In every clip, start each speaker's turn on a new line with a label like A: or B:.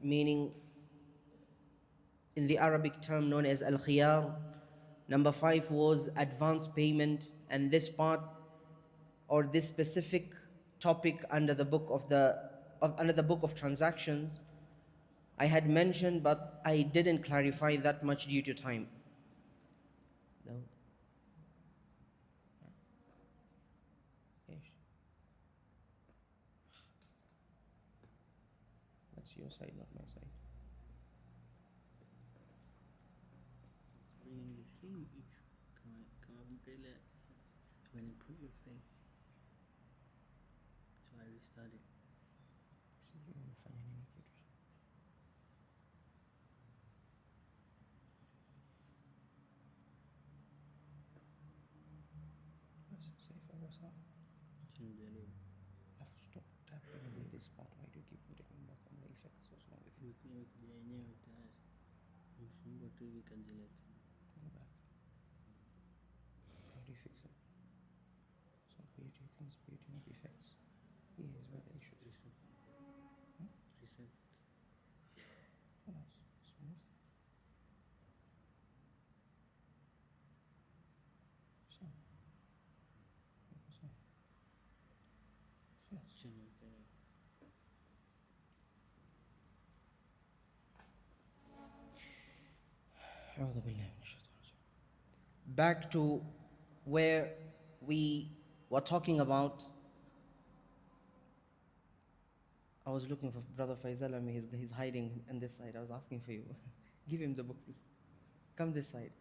A: meaning in the Arabic term known as al-khiyar. Number 5 was advance payment, and this part or this specific topic under the book under the book of transactions I had mentioned, but I didn't clarify that much due to time. No. Yes. That's your side, not my side.
B: Bringing the same issue. Come really when you put your face. So I restarted. Change the name.
A: I've stopped tapping in this part. Why do you keep taking back on the effects? What's wrong with you?
B: Yenyewe tayari mfungo tu hivi kajileta.
A: Go back. How do you fix it? So creating things, creating up effects. Here is where the issue is.
B: Reset. Reset.
A: خلاص smooth. So. خلاص.
B: Change the
A: أعوذ بالله من الشيطان الرجيم. Back to where we were talking about. I was looking for Brother Faisal. He's hiding on this side. I was asking for you. Give him the book, please. Come this side.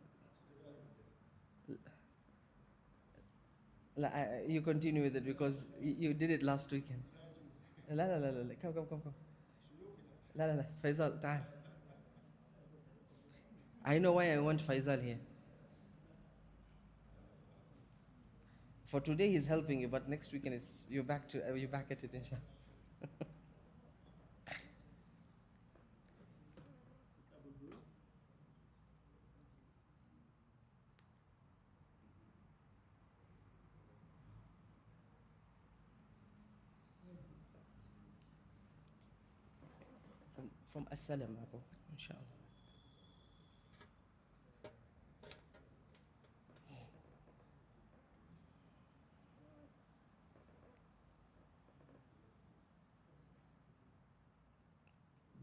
A: You continue with it because you did it last weekend. لا لا لا لا come. لا لا Faisal, تعال. I know why I want Faisal here. For today he's helping you, but next weekend you're back at it, inshallah. From As-Salam, inshallah.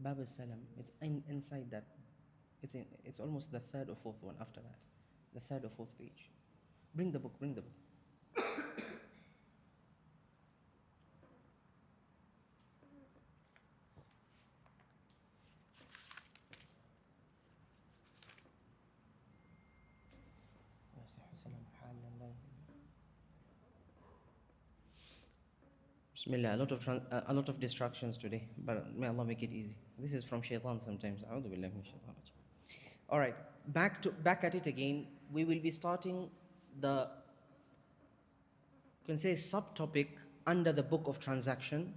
A: Bab As-Salam, it's inside that. It's almost the third or fourth one after that. The third or fourth page. Bring the book. Bismillah, a lot of distractions today, but may Allah make it easy. This is from shaitan sometimes. A'udhu billahi minash shaitan rajim. All right, back at it again. We will be starting the, you can say, subtopic under the book of transaction,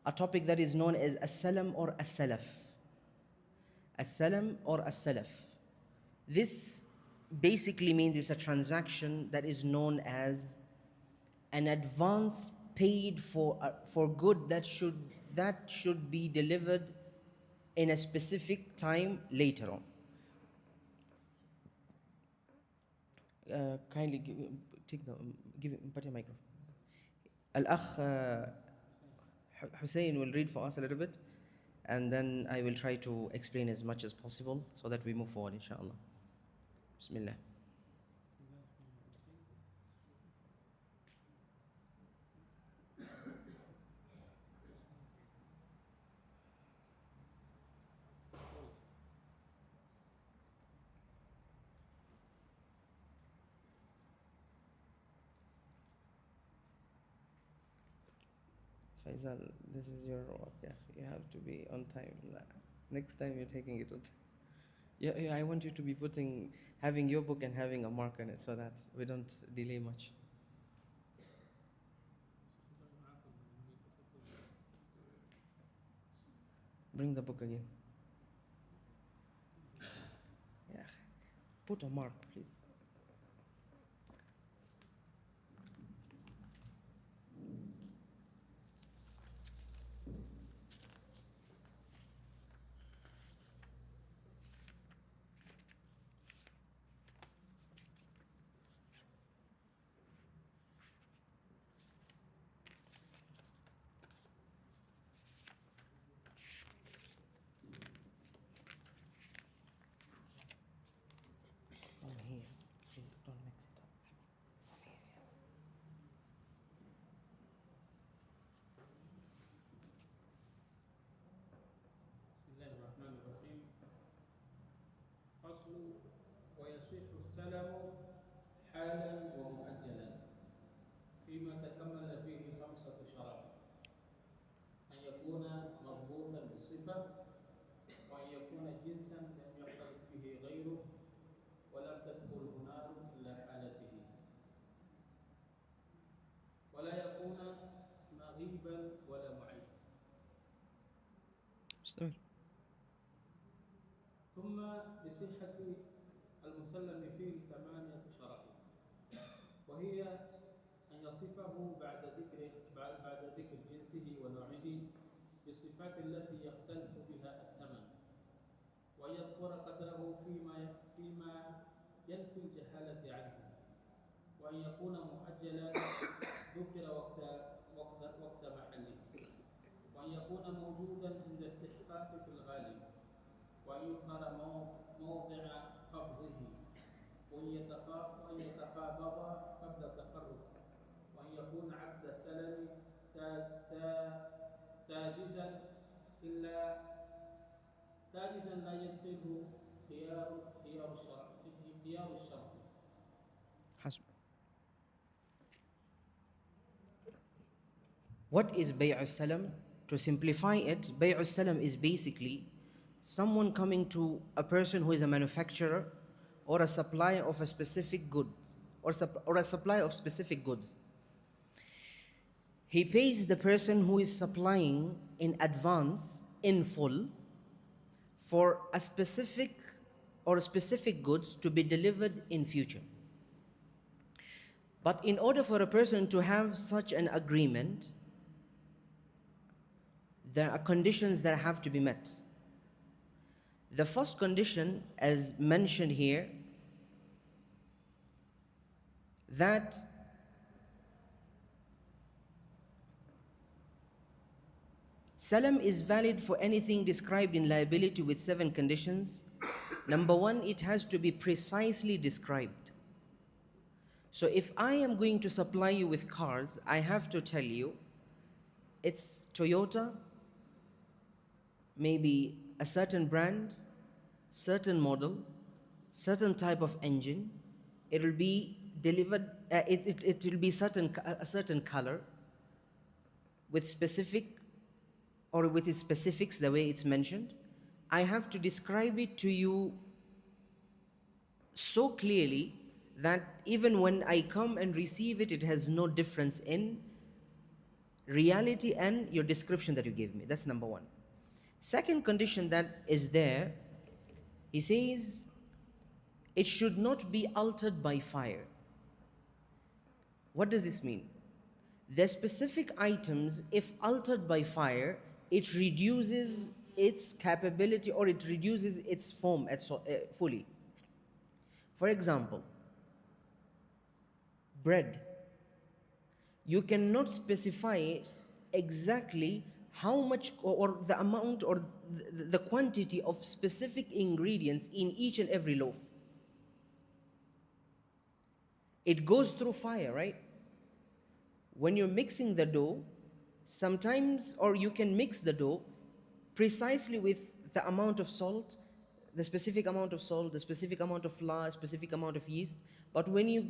A: a topic that is known as as-salam or as-salaf. As-salam or as-salaf. This basically means it's a transaction that is known as an advance paid for good that should be delivered in a specific time later on. Kindly put your microphone. Al-Akh Hussein will read for us a little bit, and then I will try to explain as much as possible so that we move forward, inshallah. Bismillah. Faisal, this is your work. Yeah. You have to be on time. Next time you're taking it on time. Yeah, I want you to be having your book and having a mark on it so that we don't delay much. Bring the book again. Yeah. Put a mark, please.
B: فصل ويصح السلم حالا ومؤجلا فيما تكمل فيه 5 شرائط: أن يكون مربوطا بالصفة، وأن يكون جنسا لم يختلط به غيره ولم تدخله نار إلا حالته، ولا يكون مغيبا ولا معين.
A: استمر.
B: ثم لصحة المسلم فيه 8 شرائط، وهي أن يصفه بعد ذكر جنسه ونوعه بالصفات التي يختلف بها الثمن، ويذكر قدره فيما ينفي الجهالة عنه، وأن يكون مؤجلا ذكر وقت محله، وأن يكون موجودا عند استحقاق في الغالب، وأن يذكر موضع قبضه، وأن يتقابض قبل التفرق، وأن يكون عقد السلم تاجزا لا يدخله خيار الشرط.
A: حسب. What is Bay'us Salam? To simplify it, Bay'us Salam is basically someone coming to a person who is a manufacturer or a supplier of a specific goods or a supplier of specific goods. He pays the person who is supplying in advance, in full, for a specific goods to be delivered in future. But in order for a person to have such an agreement, there are conditions that have to be met. The first condition, as mentioned here, that Salam is valid for anything described in liability with 7 conditions. Number 1, it has to be precisely described. So if I am going to supply you with cars, I have to tell you it's Toyota, maybe a certain brand, certain model, certain type of engine. It will be delivered, it will be a certain color with specific or with its specifics, the way it's mentioned. I have to describe it to you so clearly that even when I come and receive it, it has no difference in reality and your description that you gave me. That's number 1. Second condition that is there, he says, it should not be altered by fire. What does this mean? The specific items, if altered by fire, it reduces its capability or it reduces its form fully. For example, bread. You cannot specify exactly how much or the amount or the quantity of specific ingredients in each and every loaf. It goes through fire, right? When you're mixing the dough, sometimes, or you can mix the dough precisely with the amount of salt, the specific amount of salt, the specific amount of flour, specific amount of yeast. But when you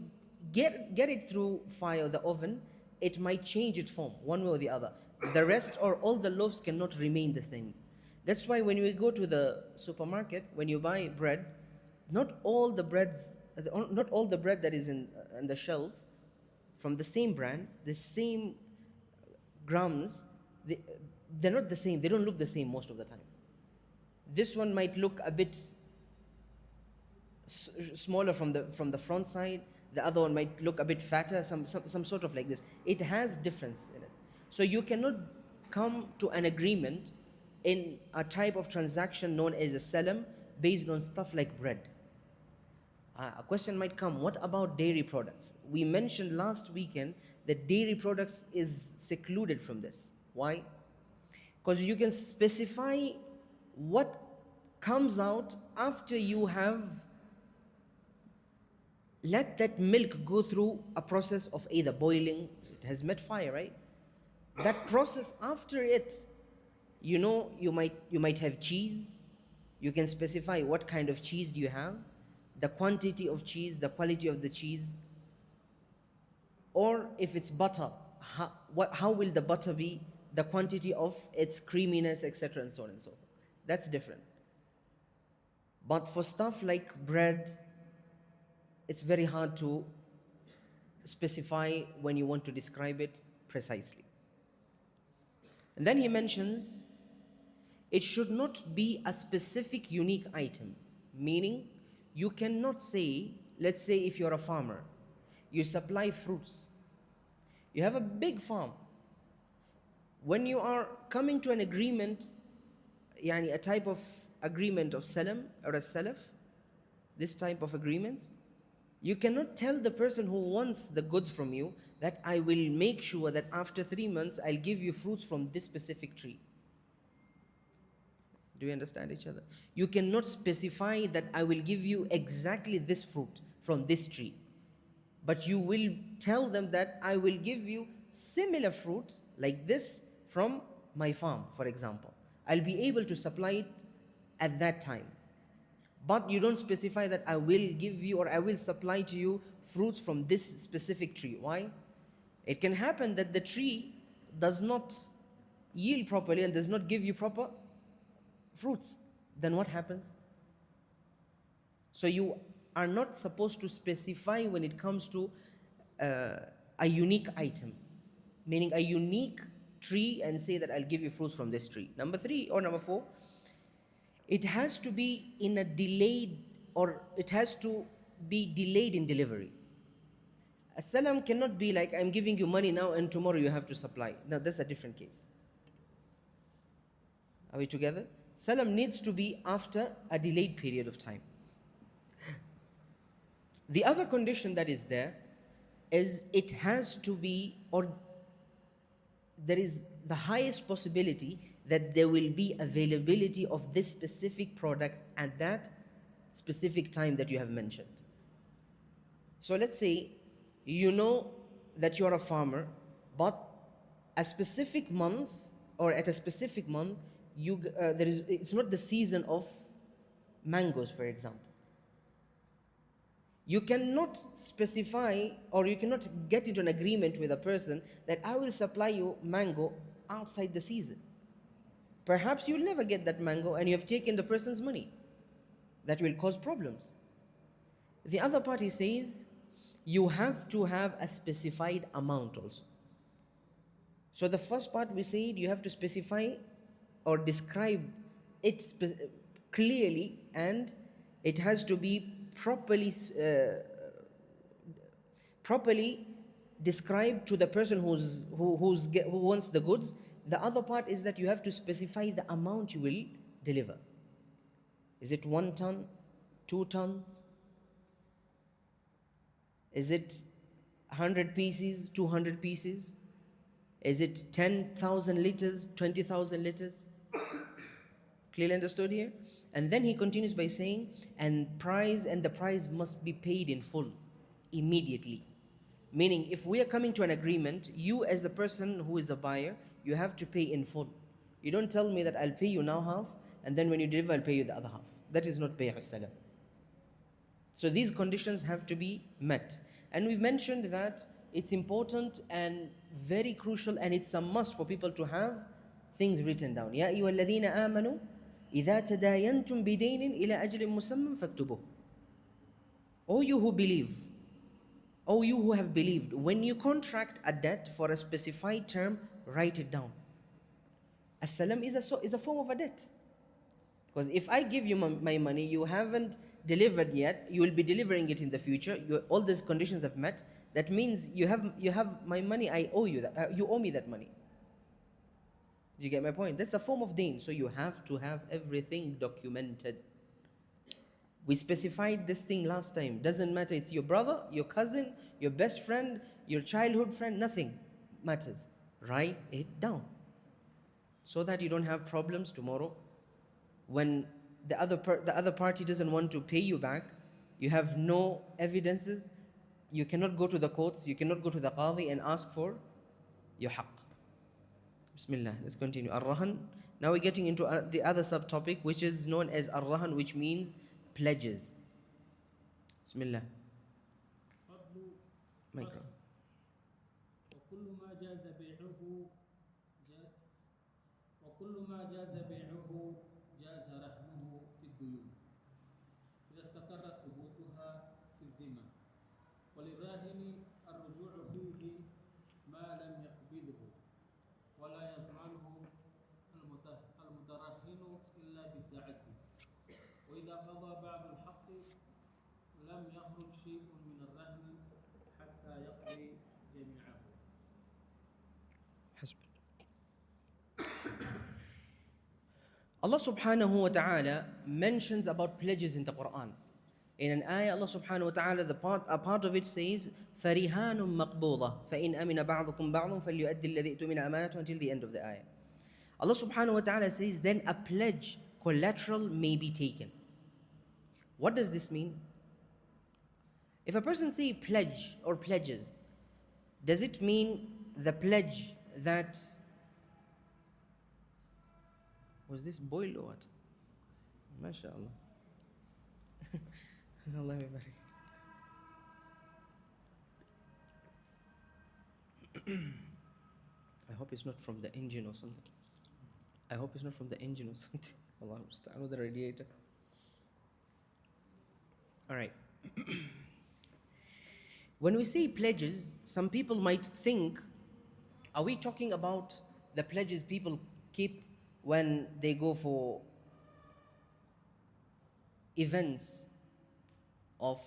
A: get it through fire, the oven, it might change its form one way or the other. The rest or all the loaves cannot remain the same. That's why when you go to the supermarket, when you buy bread, not all the bread that is in the shelf from the same brand, the same grams, they're not the same. They don't look the same most of the time. This one might look a bit smaller from the front side. The other one might look a bit fatter, some sort of like this. It has difference in it. So you cannot come to an agreement in a type of transaction known as a salam based on stuff like bread. A question might come, what about dairy products? We mentioned last weekend that dairy products is secluded from this. Why? Because you can specify what comes out after you have let that milk go through a process of either boiling, it has met fire, right? That process after it, you know, you might have cheese, You can specify what kind of cheese do you have, the quantity of cheese, the quality of the cheese, or if it's butter, how will the butter be, the quantity of its creaminess, etc., and so on and so forth. That's different. But for stuff like bread, it's very hard to specify when you want to describe it precisely. And then he mentions it should not be a specific unique item, meaning you cannot say, let's say if you're a farmer, you supply fruits, you have a big farm. When you are coming to an agreement, a type of agreement of salam or a salaf, this type of agreements, you cannot tell the person who wants the goods from you that I will make sure that after 3 months I'll give you fruits from this specific tree. Do we understand each other? You cannot specify that I will give you exactly this fruit from this tree. But you will tell them that I will give you similar fruits like this from my farm, for example. I'll be able to supply it at that time. But you don't specify that I will give you or I will supply to you fruits from this specific tree. Why? It can happen that the tree does not yield properly and does not give you proper fruits. Then what happens? So you are not supposed to specify when it comes to a unique item, meaning a unique tree, and say that I'll give you fruits from this tree. Number 3 or number 4, it has to be in a delayed, or it has to be delayed in delivery. A salam cannot be like, I'm giving you money now and tomorrow you have to supply. Now that's a different case. Are we together? Salam needs to be after a delayed period of time. The other condition that is there is it has to be, or there is the highest possibility that there will be availability of this specific product at that specific time that you have mentioned. So let's say you know that you are a farmer, but a specific month or at a specific month, it's not the season of mangoes, for example. You cannot specify, or you cannot get into an agreement with a person that I will supply you mango outside the season. Perhaps you'll never get that mango and you have taken the person's money. That will cause problems. The other party says you have to have a specified amount also. So the first part we said you have to specify or describe it clearly, and it has to be properly described to the person who wants the goods. The other part is that you have to specify the amount you will deliver. Is it 1 ton, 2 tons? Is it 100 pieces, 200 pieces? Is it 10,000 liters, 20,000 liters? Clearly understood here? And then he continues by saying, and the price must be paid in full, immediately. Meaning, if we are coming to an agreement, you as the person who is the buyer, you have to pay in full. You don't tell me that I'll pay you now half, and then when you deliver, I'll pay you the other half. That is not bay'u salam. So these conditions have to be met. And we mentioned that it's important and very crucial, and it's a must for people to have things written down. Ya ayyuha alladhina amanu idha tadayantum bidaynin ila ajlin musamman faktubuh. O you who believe, O you who have believed, when you contract a debt for a specified term, write it down. As-salam is a form of a debt. Because if I give you my money, you haven't delivered yet, you will be delivering it in the future, all these conditions have met, that means you have my money, I owe you that, you owe me that money. Do you get my point? That's a form of deen, so you have to have everything documented. We specified this thing last time. Doesn't matter, it's your brother, your cousin, your best friend, your childhood friend, nothing matters. Write it down so that you don't have problems tomorrow when the other party doesn't want to pay you back. You have no evidences. You cannot go to the courts, you cannot go to the qadi and ask for your haqq. Bismillah, let's continue. Ar-rahan, Now we're getting into the other subtopic, which is known as ar-rahan, which means pledges. Bismillah.
B: فضل
A: Micro.
B: وكل ما جاز بيعه جا- وكل ما جاز بيعه جاز رهنه في الديون إذا استقر ثبوتها في الذمة وللراهن الرجوع فيه ما لم يقبضه ولا يضمنه المترهن إلا بالتعدي وإذا قضى بعض الحق لم يخرج شيء من الرهن حتى يقضي جميعه.
A: Allah subhanahu wa ta'ala mentions about pledges in the Quran. In an ayah, Allah subhanahu wa ta'ala, a part of it says, فَرِهَانٌ مَقْبُوضَةٌ فَإِنْ أَمِنَ بَعْضُكُمْ بَعْضٌ فَلْيُؤَدِّ الَّذِي اؤْتُمِنَ أَمَانَتُهُ until the end of the ayah. Allah subhanahu wa ta'ala says, then a pledge, collateral may be taken. What does this mean? If a person say pledge or pledges, does it mean the pledge that... Was this boiled or what? MashaAllah. Allah barik. I hope it's not from the engine or something. I hope it's not from the engine or something. Allah understand, with the radiator. All right. When we say pledges, some people might think, are we talking about the pledges people keep when they go for events of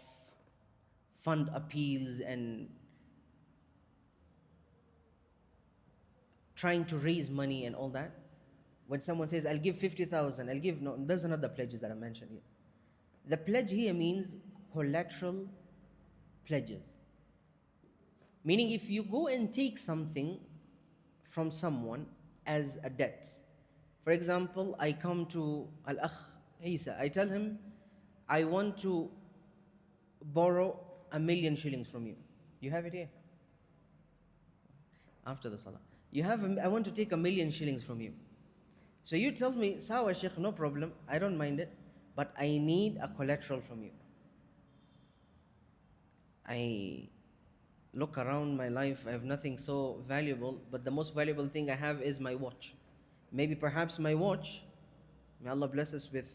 A: fund appeals and trying to raise money and all that? When someone says, I'll give 50,000, I'll give, no, those are not the pledges that I mentioned here. The pledge here means collateral pledges. Meaning if you go and take something from someone as a debt. For example, I come to Al-Akh Isa, I tell him, I want to borrow 1,000,000 shillings from you. You have it here? After the salah. I want to take 1,000,000 shillings from you. So you tell me, Sawa Sheikh, no problem, I don't mind it, but I need a collateral from you. I look around my life, I have nothing so valuable, but the most valuable thing I have is my watch. Maybe perhaps my watch, may Allah bless us with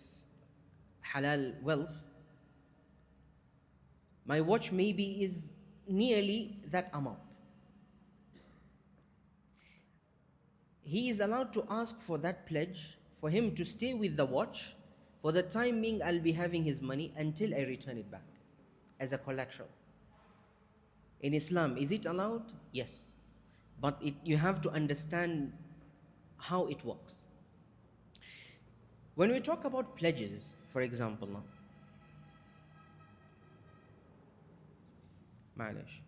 A: halal wealth, my watch maybe is nearly that amount. He is allowed to ask for that pledge, for him to stay with the watch. For the time being, I'll be having his money until I return it back as a collateral. In Islam, is it allowed? Yes. But you have to understand how it works. When we talk about pledges, for example, now, معلش.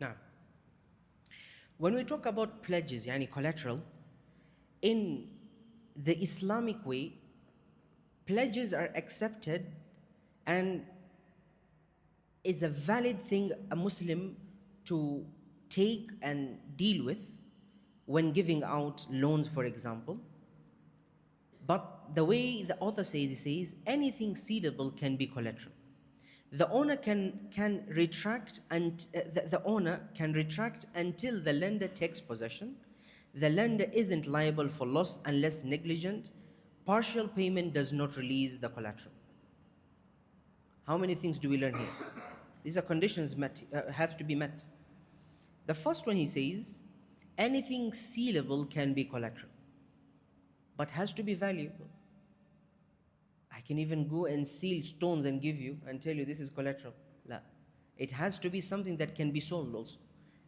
A: Now, when we talk about pledges, yani collateral, in the Islamic way, pledges are accepted and is a valid thing a Muslim to take and deal with when giving out loans, for example. But the way the author says, he says, anything sealable can be collateral. The owner can retract, and the owner can retract until the lender takes possession. The lender isn't liable for loss unless negligent. Partial payment does not release the collateral. How many things do we learn here? These are conditions have to be met. The first one, he says, anything sealable can be collateral, but has to be valuable. I can even go and seal stones and give you and tell you this is collateral. La. It has to be something that can be sold also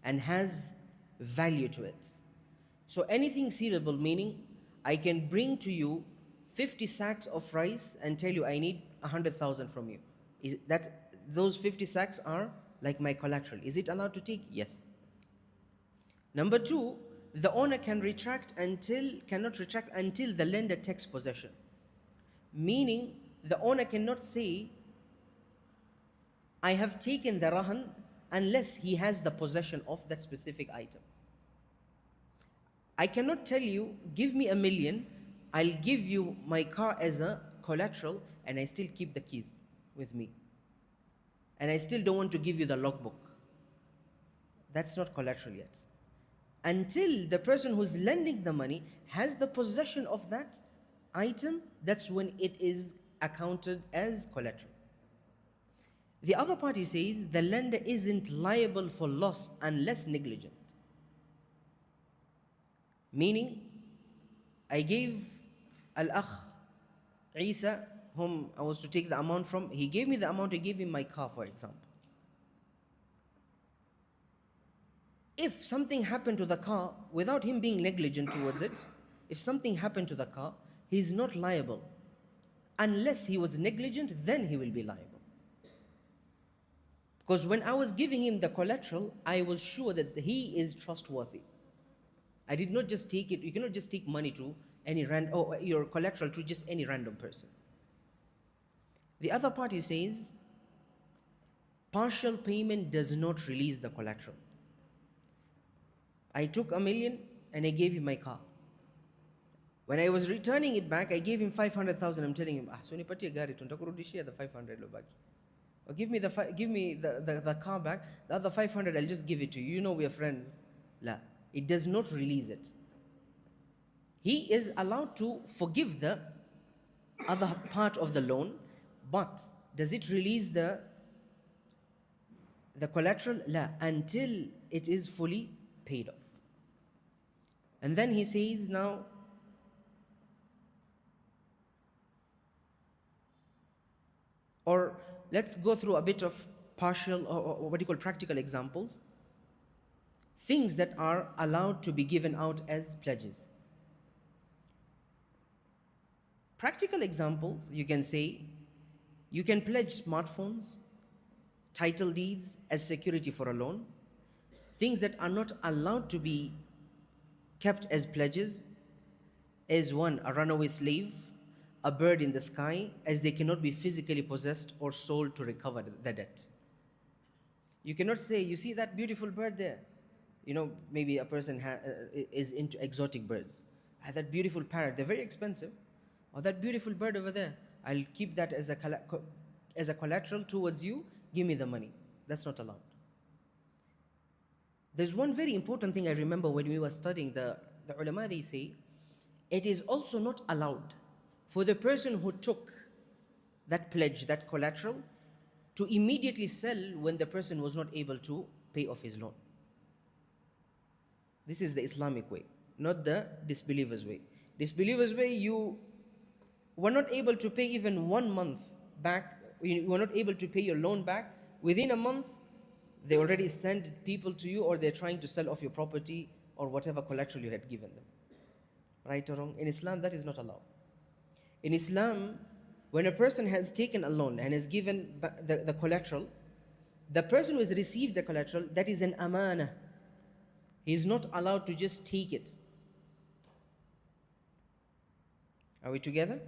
A: and has value to it. So anything sealable, meaning I can bring to you 50 sacks of rice and tell you I need 100,000 from you. Is that those 50 sacks are like my collateral? Is it allowed to take? Yes. Number two, the owner cannot retract until the lender takes possession. Meaning, the owner cannot say, I have taken the rahan, unless he has the possession of that specific item. I cannot tell you, give me 1,000,000, I'll give you my car as a collateral, and I still keep the keys with me. And I still don't want to give you the logbook. That's not collateral yet. Until the person who's lending the money has the possession of that item, that's when it is accounted as collateral. The other party says the lender isn't liable for loss unless negligent. Meaning, I gave Al-Akh Isa, whom I was to take the amount from, he gave me the amount, I gave him my car, for example. If something happened to the car, without him being negligent towards it, if something happened to the car, he is not liable. Unless he was negligent, then he will be liable. Because when I was giving him the collateral, I was sure that he is trustworthy. I did not just take it. You cannot just take money to any your collateral to just any random person. The other party says partial payment does not release the collateral. I took 1,000,000 and I gave him my car. When I was returning it back, I gave him 500,000. I'm telling him, so nipatie gari tu nitakurudishia the 500 lo baki. Or give me the car back. The other 500 I'll just give it to you. You know we are friends. La. It does not release it. He is allowed to forgive the other part of the loan, but does it release the collateral? La, until it is fully paid off. And then he says now, or let's go through a bit of partial or what you call practical examples. Things that are allowed to be given out as pledges. Practical examples, you can say, you can pledge smartphones, title deeds as security for a loan. Things that are not allowed to be kept as pledges is one, a runaway slave, a bird in the sky, as they cannot be physically possessed or sold to recover the debt. You cannot say, you see that beautiful bird there? You know, maybe a person is into exotic birds. That beautiful parrot, they're very expensive. Or that beautiful bird over there, I'll keep that as a collateral towards you, give me the money. That's not allowed. There's one very important thing I remember when we were studying, the ulama, they say, it is also not allowed for the person who took that pledge, that collateral, to immediately sell when the person was not able to pay off his loan. This is the Islamic way, not the disbelievers' way. Disbelievers' way, you were not able to pay even 1 month back, you were not able to pay your loan back. Within a month, they already send people to you, or they're trying to sell off your property or whatever collateral you had given them. Right or wrong? In Islam, that is not allowed. In Islam, when a person has taken a loan and has given the collateral, the person who has received the collateral, that is an amana. He is not allowed to just take it. Are we together?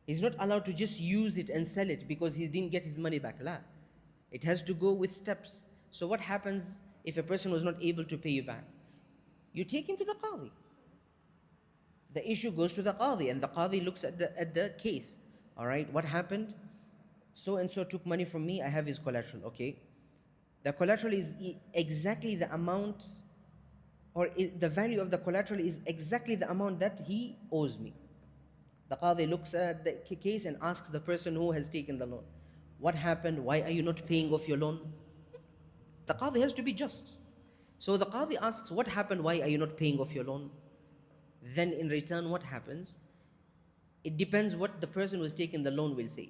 A: He's not allowed to just use it and sell it because he didn't get his money back. La. It has to go with steps. So what happens if a person was not able to pay you back? You take him to the qadi. The issue goes to the qadi, and the qadi looks at the case. All right, what happened? So and so took money from me, I have his collateral. Okay. The collateral is exactly the amount, or the value of the collateral is exactly the amount that he owes me. The qadi looks at the case and asks the person who has taken the loan, what happened? Why are you not paying off your loan? The qadi has to be just. So the qadi asks, what happened? Why are you not paying off your loan? Then in return, what happens? It depends what the person who has taken the loan will say.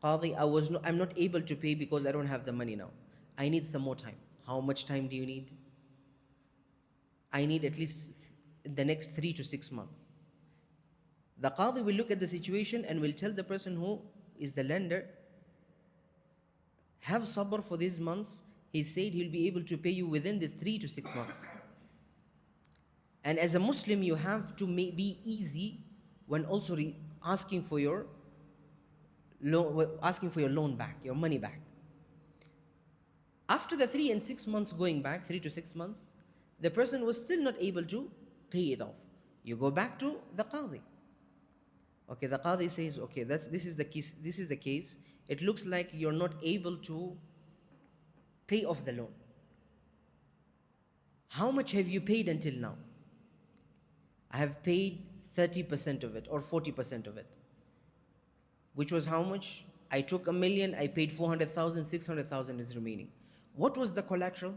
A: Qadi, I'm not able to pay because I don't have the money now. I need some more time. How much time do you need? I need at least the next 3 to 6 months. The qadi will look at the situation and will tell the person who is the lender, have sabr for these months. He said he'll be able to pay you within these 3 to 6 months. And as a Muslim, you have to be easy when also asking for your loan back, your money back. After the 3 and 6 months going back, 3 to 6 months, the person was still not able to pay it off. You go back to the Qadi. Okay, the Qadi says, okay, this is the case. It looks like you're not able to pay off the loan. How much have you paid until now? I have paid 30% of it or 40% of it. Which was how much? I took 1 million, I paid 400,000, 600,000 is remaining. What was the collateral?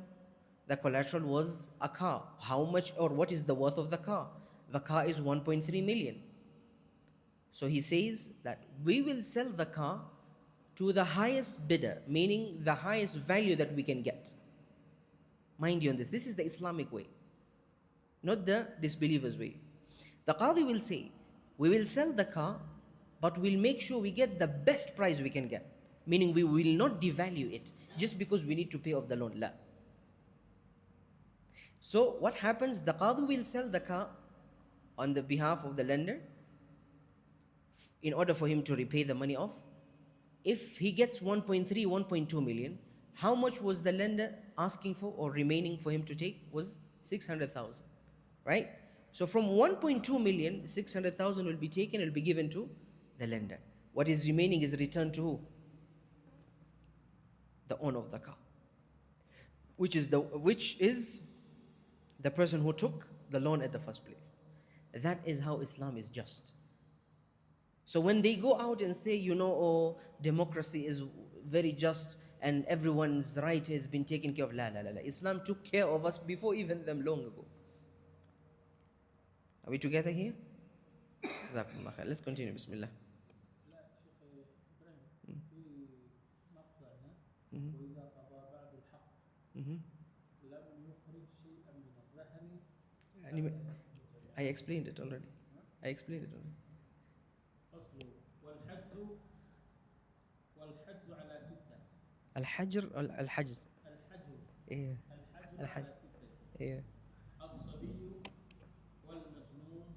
A: The collateral was a car. How much or what is the worth of the car? The car is 1.3 million. So he says that we will sell the car to the highest bidder, meaning the highest value that we can get. Mind you on this. This is the Islamic way, not the disbelievers' way. The Qadi will say, we will sell the car, but we'll make sure we get the best price we can get. Meaning we will not devalue it just because we need to pay off the loan. La. So what happens? The Qadi will sell the car on the behalf of the lender in order for him to repay the money off. If he gets 1.3, 1.2 million, how much was the lender asking for or remaining for him to take? Was 600,000, right? So from 1.2 million, 600,000 will be taken, it will be given to the lender. What is remaining is returned to who? The owner of the car, which is the person who took the loan at the first place. That is how Islam is just. So when they go out and say, oh, democracy is very just and everyone's right has been taken care of, la. Islam took care of us before even them long ago. Are we together here? Jazakumullah khair. Let's continue. Bismillah.
B: لا شيخ إبراهيم في نقطة هنا وإذا قضى بعد الحق لم يخرج شيئا من الرهن
A: I explained it already.
B: فصل والحجز على ستة.
A: الحجز. إيه.
B: الحجر على ستة.
A: إيه.
B: الصبي والمجنون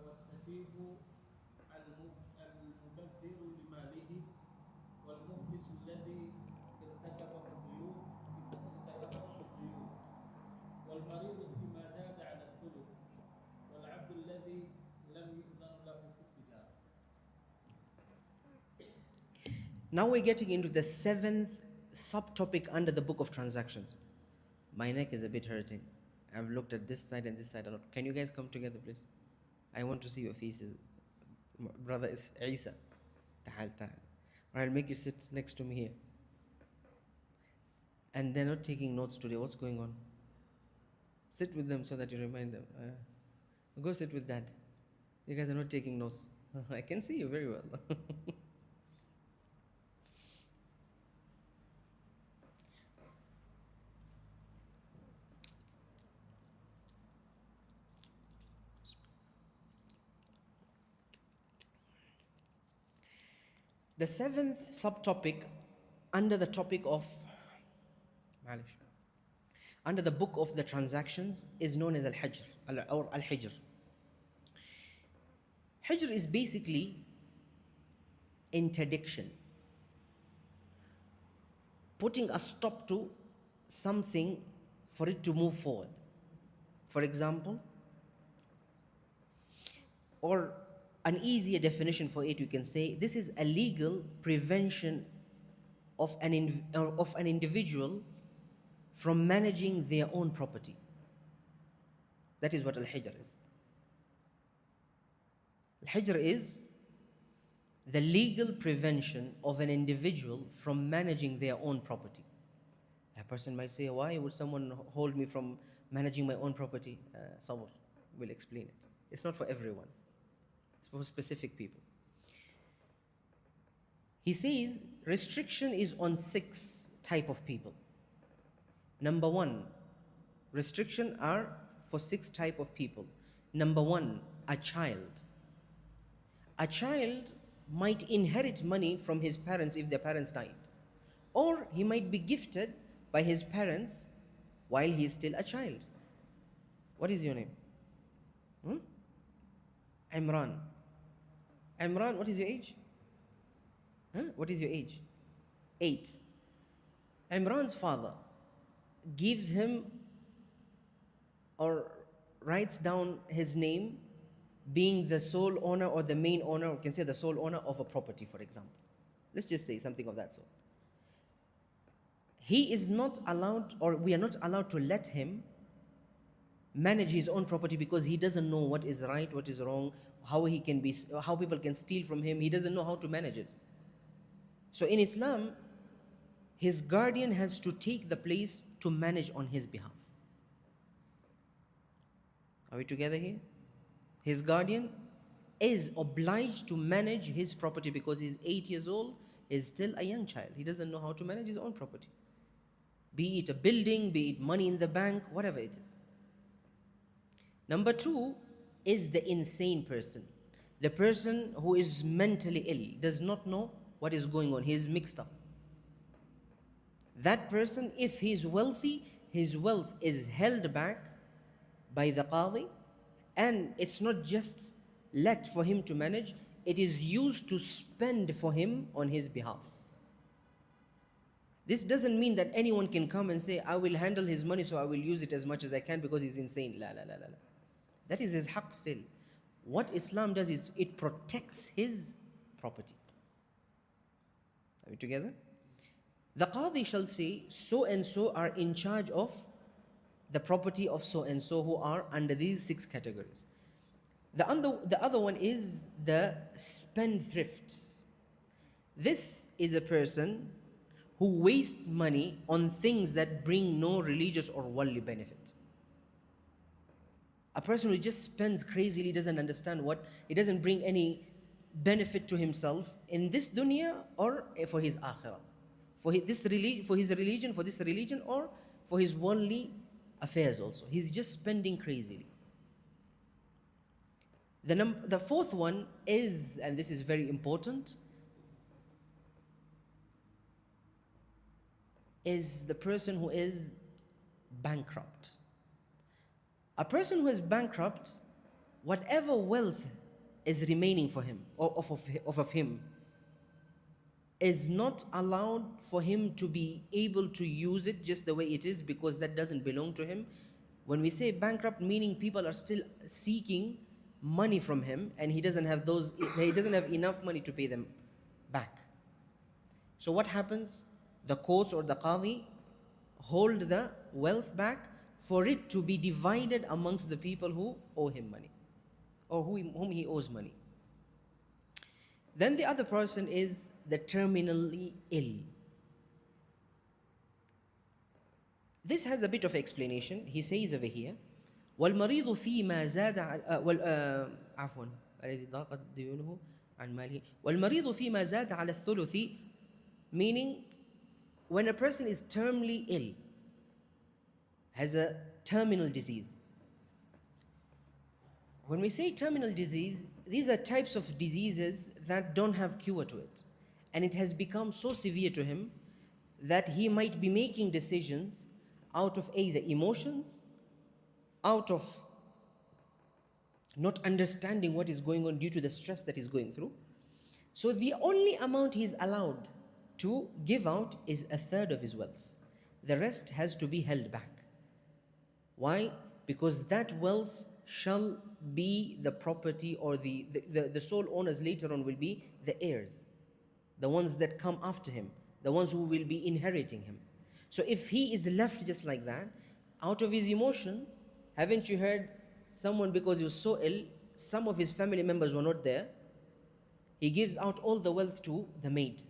B: والسفيه المبذر لماله والمفلس الذي ارتكبه الديون والمريض فيما زاد على الثلث والعبد الذي لم يؤذن له في التجارة.
A: Now we're getting into the 7th subtopic under the book of transactions. My neck is a bit hurting. I've looked at this side and this side a lot. Can you guys come together, please? I want to see your faces. Brother is Isa. Ta'al. I'll make you sit next to me here. And they're not taking notes today. What's going on? Sit with them so that you remind them. Go sit with Dad. You guys are not taking notes. I can see you very well. The 7th subtopic under the topic of under the book of the transactions is known as Al-Hajr or Al-Hijr. Hijr is basically interdiction, putting a stop to something for it to move forward. For example, or an easier definition for it, you can say this is a legal prevention of an individual from managing their own property. That is what Al-Hijr is. Al-Hijr is the legal prevention of an individual from managing their own property. A person might say, why would someone hold me from managing my own property? Sabr, we'll explain it. It's not for everyone. It's for specific people. He says restriction is on 6 type of people. Number 1, restriction are for 6 type of people. Number 1, a child. A child might inherit money from his parents if their parents died. Or he might be gifted by his parents while he is still a child. What is your name? Hmm? Imran. Imran, what is your age? Huh? What is your age? 8. Imran's father gives him or writes down his name being the sole owner or the main owner, or can say the sole owner of a property, for example. Let's just say something of that sort. He is not allowed, or we are not allowed to let him manage his own property because he doesn't know what is right, what is wrong, how people can steal from him. He doesn't know how to manage it. So in Islam, his guardian has to take the place to manage on his behalf. Are we together here? His guardian is obliged to manage his property because he's 8 years old, is still a young child. He doesn't know how to manage his own property. Be it a building, be it money in the bank, whatever it is. Number 2 is the insane person. The person who is mentally ill, does not know what is going on. He is mixed up. That person, if he is wealthy, his wealth is held back by the qadi, and it's not just let for him to manage, it is used to spend for him on his behalf. This doesn't mean that anyone can come and say, I will handle his money so I will use it as much as I can because he's insane. La, la, la, la, la. That is his haqq still. What Islam does is it protects his property. Are we together? The qadi shall say, so and so are in charge of the property of so and so who are under these 6 categories. The other one is the spendthrifts. This is a person who wastes money on things that bring no religious or worldly benefit. A person who just spends crazily, doesn't understand it doesn't bring any benefit to himself in this dunya or for his akhirah. For his religion, for this religion, or for his worldly affairs also. He's just spending crazily. The 4th one is, and this is very important, is the person who is bankrupt. A person who is bankrupt, whatever wealth is remaining for him, or of him, is not allowed for him to be able to use it just the way it is, because that doesn't belong to him. When we say bankrupt, meaning people are still seeking money from him and he doesn't have enough money to pay them back. So what happens? The courts or the qadi hold the wealth back for it to be divided amongst the people who owe him money, or whom he owes money. Then the other person is the terminally ill. This has a bit of explanation. He says over here, وَالْمَرِيضُ فِيمَا زَادَ عفوا الذي ضاقت ديونه عن ماله وَالْمَرِيضُ فِيمَا زَادَ عَلى الثُّلُثِ, meaning when a person is terminally ill, has a terminal disease. When we say terminal disease, these are types of diseases that don't have cure to it. And it has become so severe to him that he might be making decisions out of either emotions, out of not understanding what is going on due to the stress that he's going through. So the only amount he's allowed to give out is 1/3 of his wealth. The rest has to be held back. Why? Because that wealth shall be the property, or the sole owners later on will be the heirs, the ones that come after him, the ones who will be inheriting him. So if he is left just like that, out of his emotion, haven't you heard someone, because he was so ill, some of his family members were not there, he gives out all the wealth to the maid,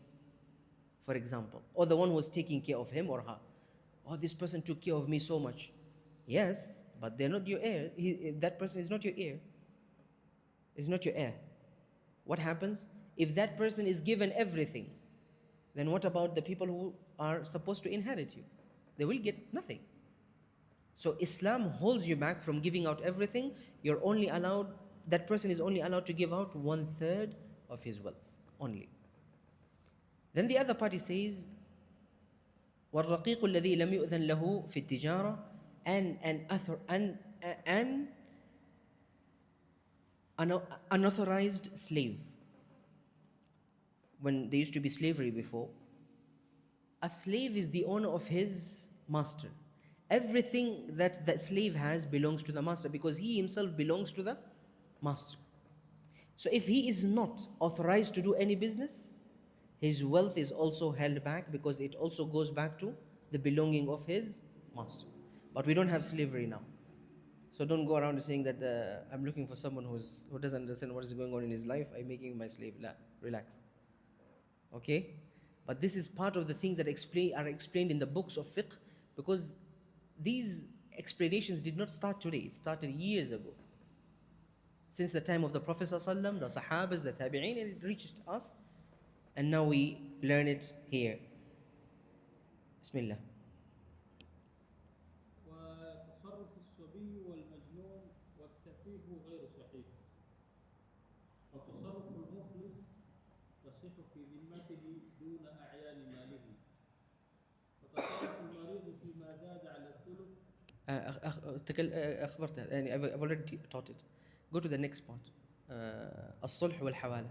A: for example, or the one who was taking care of him or her. Oh, this person took care of me so much. Yes, but they're not your heir. That person is not your heir. Is not your heir. What happens? If that person is given everything, then what about the people who are supposed to inherit you? They will get nothing. So Islam holds you back from giving out everything. That person is only allowed to give out 1/3 of his wealth only. Then the other party says, وَالرَّقِيقُ الَّذِي لَمْ يُؤْذَنْ لَهُ فِي التِّجَارَةِ, and an unauthorized slave. When there used to be slavery before, a slave is the owner of his master. Everything that the slave has belongs to the master because he himself belongs to the master. So if he is not authorized to do any business, his wealth is also held back because it also goes back to the belonging of his master. But we don't have slavery now. So don't go around saying that I'm looking for someone who doesn't understand what is going on in his life. I'm making him my slave. La, relax. Okay? But this is part of the things that are explained in the books of fiqh, because these explanations did not start today. It started years ago. Since the time of the Prophet ﷺ, the Sahabas, the Tabi'een, and it reached us. And now we learn it here. Bismillah.
B: وتصرف الصبي والمجنون والسفيه غير صحيح. وتصرف المفلس يصح في ذمته دون أعيان ماله. وتصرف المريض فيما زاد على الثلث.
A: أخبرتها يعني I've already taught it. Go to the next part. الصلح والحوالة.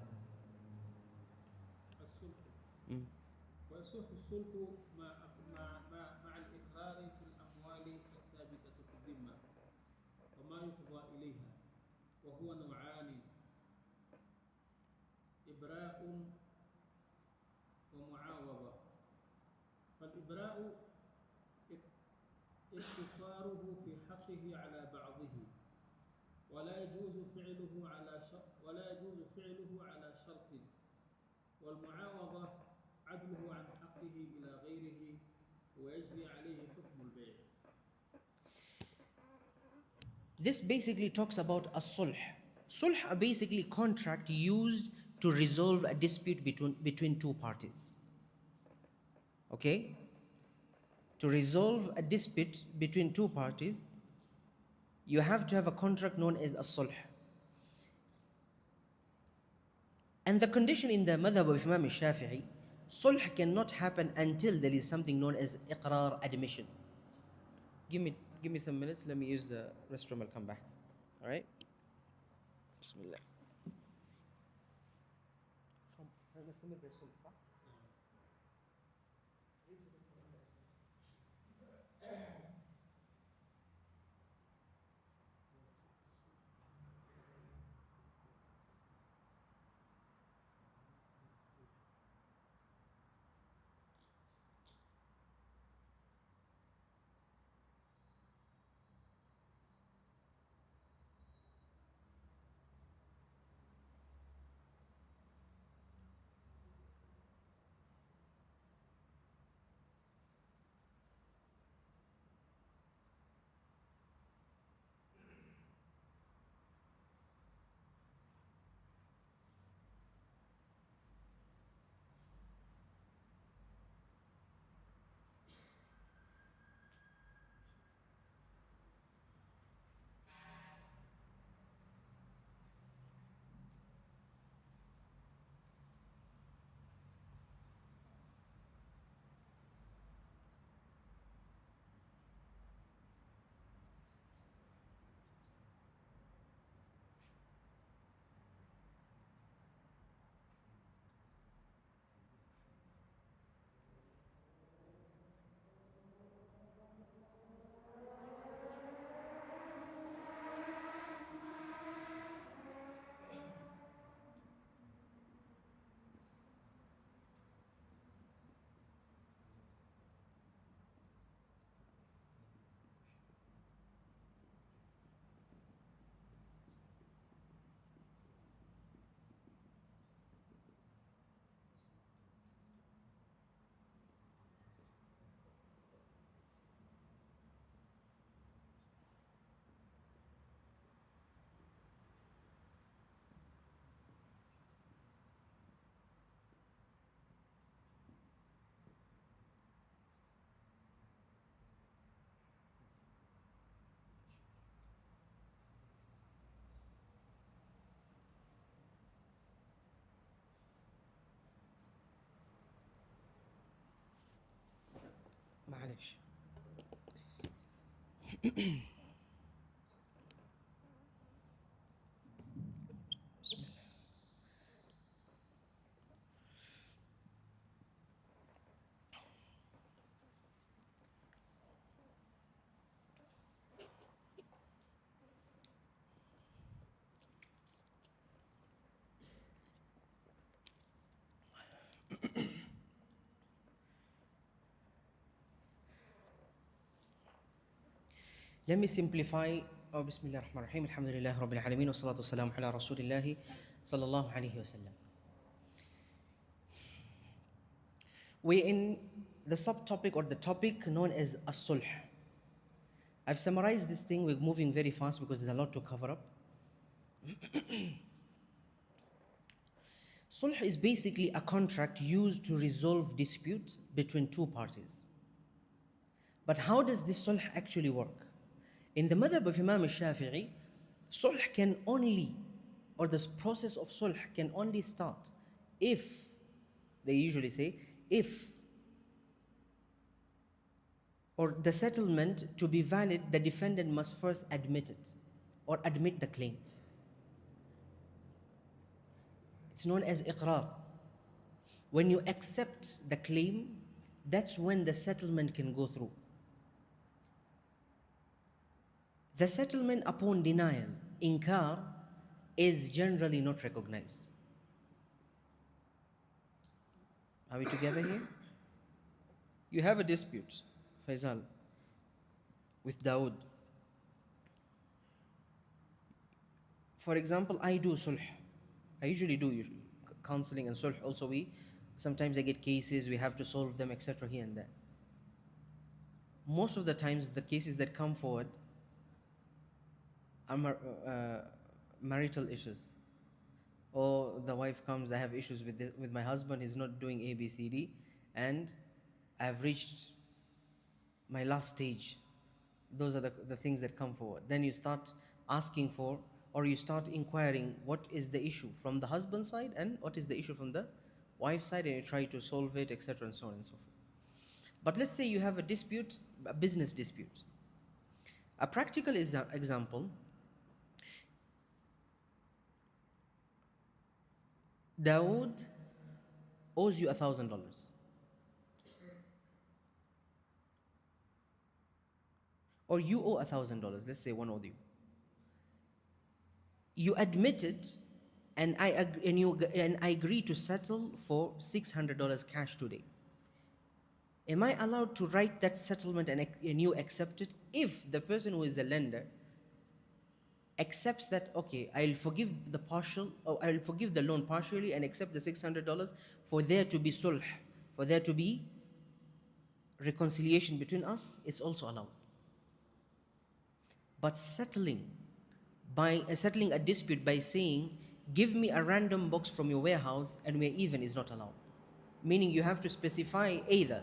B: الصلح. ويصح الصلح مع الإقرار في الأموال الثابتة في الذمة وما يقضى إليها، وهو نوعان: إبراء ومعاوضة. فالإبراء اقتصاره في حقه على بعضه ولا يجوز فعله على شرط، والمعاوضة عدله عن حقه إلى غيره ويجري عليه حكم البيع.
A: This basically talks about a sulh. Sulh are basically contract used to resolve a dispute between two parties. Okay? To resolve a dispute between two parties, you have to have a contract known as a sulh. And the condition in the madhab of Imam al-Shafi'i, sulh cannot happen until there is something known as iqrar, admission. Give me some minutes, let me use the restroom, I'll come back. All right? Bismillah. معلش. Let me simplify. Oh, Bismillah ar-Rahman ar-Rahim. Alhamdulillah Rabbil Alameen. Wa salatu wassalamu ala Rasulillahi sallallahu alayhi wa sallam. We're in the subtopic or the topic known as as-sulh. I've summarized this thing. We're moving very fast because there's a lot to cover up. Sulh is basically a contract used to resolve disputes between two parties. But how does this sulh actually work? In the madhab of Imam al-Shafi'i, sulh can only, or this process of sulh can only start if, they usually say, if, or the settlement to be valid, the defendant must first admit it, or admit the claim. It's known as iqrar. When you accept the claim, that's when the settlement can go through. The settlement upon denial, inkar, is generally not recognized. Are we together here? You have a dispute, Faisal, with Dawood. For example, I do sulh. I usually do counseling and sulh. Also, sometimes I get cases, we have to solve them, etc. here and there. Most of the times, the cases that come forward are marital issues. Or the wife comes, I have issues with my husband, he's not doing A, B, C, D, and I've reached my last stage. Those are the things that come forward. Then you start asking for, or you start inquiring what is the issue from the husband's side and what is the issue from the wife's side, and you try to solve it, etc. and so on and so forth. But let's say you have a dispute, a business dispute. A practical example, Dawood owes you $1,000. Or you owe $1,000, let's say one of you. You admit it, and I agree to settle for $600 cash today. Am I allowed to write that settlement and you accept it? If the person who is the lender accepts that, okay, I'll forgive the partial, or I'll forgive the loan partially and accept the $600 for there to be sulh, for there to be reconciliation between us, it's also allowed. But settling a dispute by saying, give me a random box from your warehouse and we're even, is not allowed. Meaning you have to specify either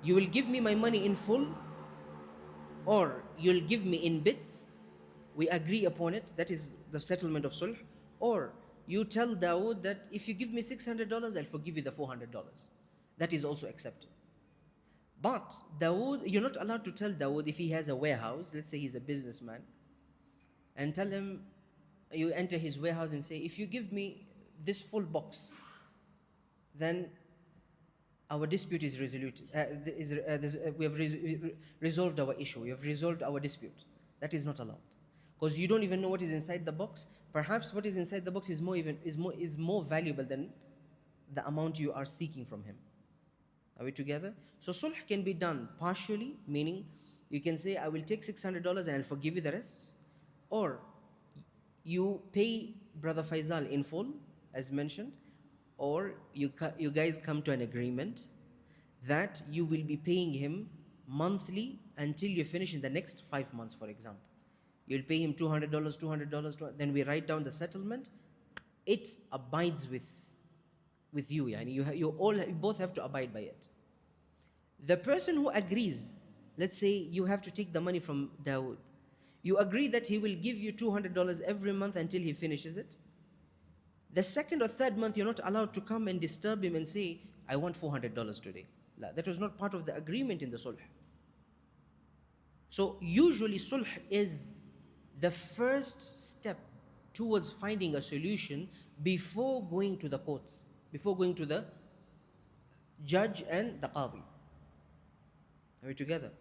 A: you will give me my money in full, or you'll give me in bits, we agree upon it, that is the settlement of sulh. Or you tell Dawood that if you give me $600, I'll forgive you the $400. That is also accepted. But Dawood, you're not allowed to tell Dawood if he has a warehouse, let's say he's a businessman, and tell him, you enter his warehouse and say, if you give me this full box, then our dispute is resolved. We have resolved our issue. We have resolved our dispute. That is not allowed, because you don't even know what is inside the box. Perhaps what is inside the box is more valuable than the amount you are seeking from him. Are we together? So sulh can be done partially, meaning you can say, I will take $600 and I'll forgive you the rest. Or you pay Brother Faisal in full, as mentioned, or you guys come to an agreement that you will be paying him monthly until you finish in the next 5 months, for example. You'll pay him $200, then we write down the settlement. It abides with you, yani you both have to abide by it. The person who agrees, let's say you have to take the money from Dawood. You agree that he will give you $200 every month until he finishes it. The second or third month, you're not allowed to come and disturb him and say, I want $400 today. That was not part of the agreement in the sulh. So usually sulh is the first step towards finding a solution before going to the courts, before going to the judge and the qadi. Are we together?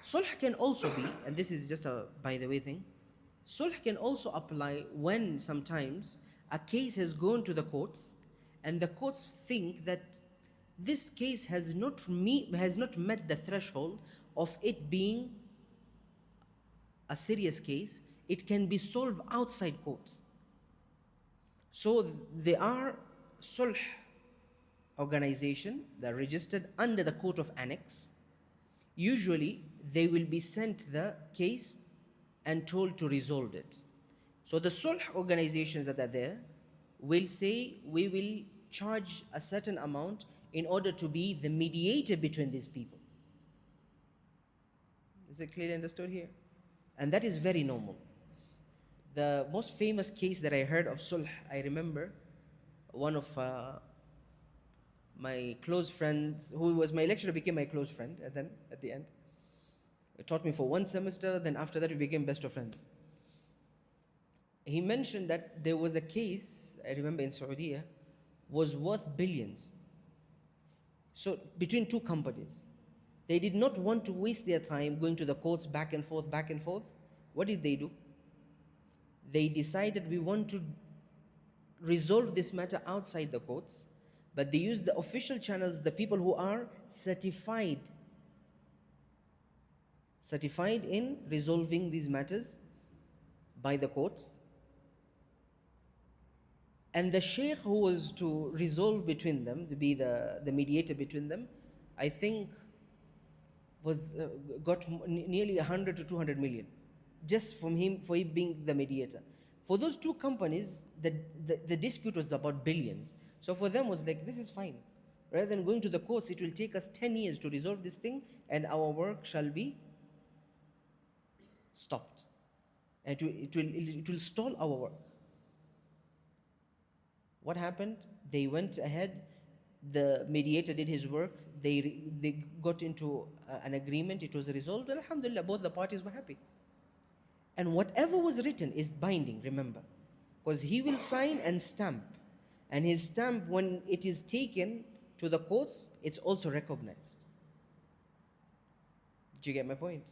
A: Sulh can also be, and this is just a by the way thing, sulh can also apply when sometimes a case has gone to the courts and the courts think that this case has not met the threshold of it being a serious case, it can be solved outside courts. So they are sulh organization, they're registered under the court of annex. Usually they will be sent the case and told to resolve it. So the sulh organizations that are there will say, we will charge a certain amount in order to be the mediator between these people. Is it clearly understood here? And that is very normal. The most famous case that I heard of sulh, I remember one of my close friends, who was my lecturer, became my close friend, and then at the end, he taught me for one semester, then after that we became best of friends. He mentioned that there was a case, I remember in Saudi, was worth billions. So between two companies, they did not want to waste their time going to the courts back and forth, back and forth. What did they do? They decided, we want to resolve this matter outside the courts, but they used the official channels, the people who are certified in resolving these matters by the courts. And the Sheikh who was to resolve between them, to be the mediator between them, I think was got nearly 100 to 200 million just from him, for him being the mediator. For those two companies, the dispute was about billions. So for them was like, this is fine. Rather than going to the courts, it will take us 10 years to resolve this thing, and our work shall be stopped. And it will stall our work. What happened? They went ahead, the mediator did his work, they got into an agreement, it was resolved, and alhamdulillah, both the parties were happy. And whatever was written is binding, remember. Because he will sign and stamp. And his stamp, when it is taken to the courts, it's also recognized. Did you get my point?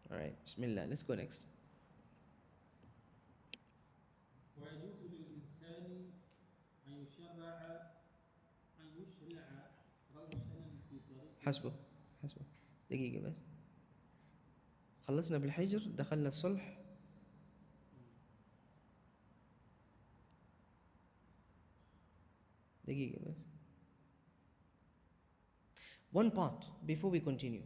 A: All right, Bismillah, let's go next.
B: ويجوز للإنسان أن يشرع روشنا في طريق
A: حسبك دقيقة بس. خلصنا بالحجر، دخلنا الصلح. دقيقة بس. One part before we continue.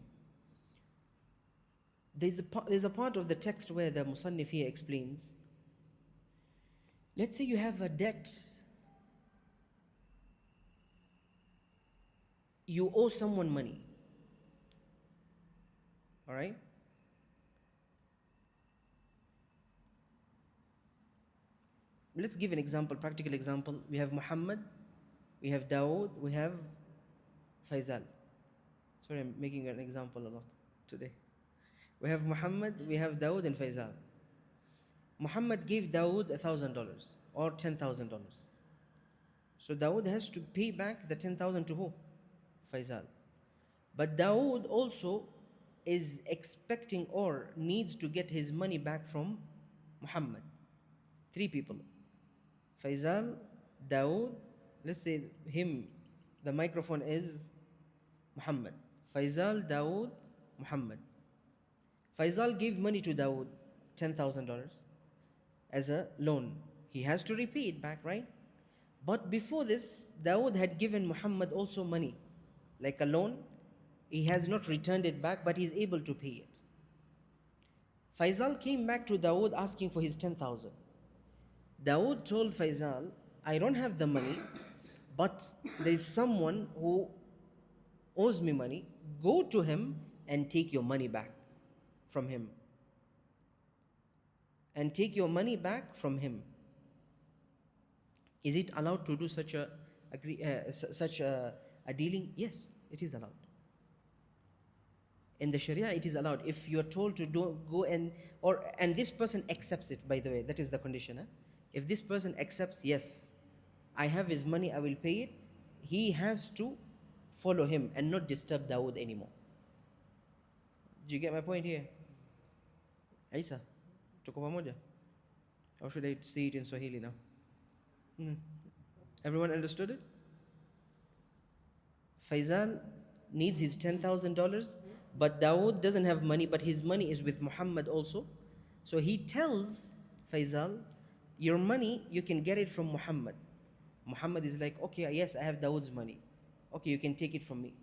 A: There's a part of the text where the Musannif here explains. Let's say you have a debt. You owe someone money. All right? Let's give an example, practical example. We have Muhammad, we have Dawood, we have Faisal. Sorry, I'm making an example a lot today. We have Muhammad, we have Dawood and Faisal. Muhammad gave Dawood $1,000 or $10,000. So Dawood has to pay back the 10,000 to who? Faisal. But Dawood also is expecting or needs to get his money back from Muhammad. Three people. Faisal, Dawood, let's say him, the microphone is Muhammad. Faisal, Dawood, Muhammad. Faisal gave money to Dawood, $10,000 as a loan. He has to repay it back, right? But before this, Dawood had given Muhammad also money, like a loan. He has not returned it back, but he's able to pay it. Faisal came back to Dawood asking for his 10,000. Dawood told Faisal, I don't have the money, but there is someone who owes me money. Go to him and take your money back from him. And take your money back from him. Is it allowed to do such a dealing? Yes, it is allowed. In the Sharia, it is allowed. If you are told to go and this person accepts it, by the way, that is the condition. If this person accepts, yes, I have his money, I will pay it, he has to follow him and not disturb Dawood anymore. Do you get my point here? Isa, tuko pamoja? Or should I say it in Swahili now? Everyone understood it? Faisal needs his $10,000, But Dawood doesn't have money, but his money is with Muhammad also. So he tells Faisal, your money, you can get it from Muhammad. Muhammad is like, okay, yes, I have Dawood's money. Okay, you can take it from me.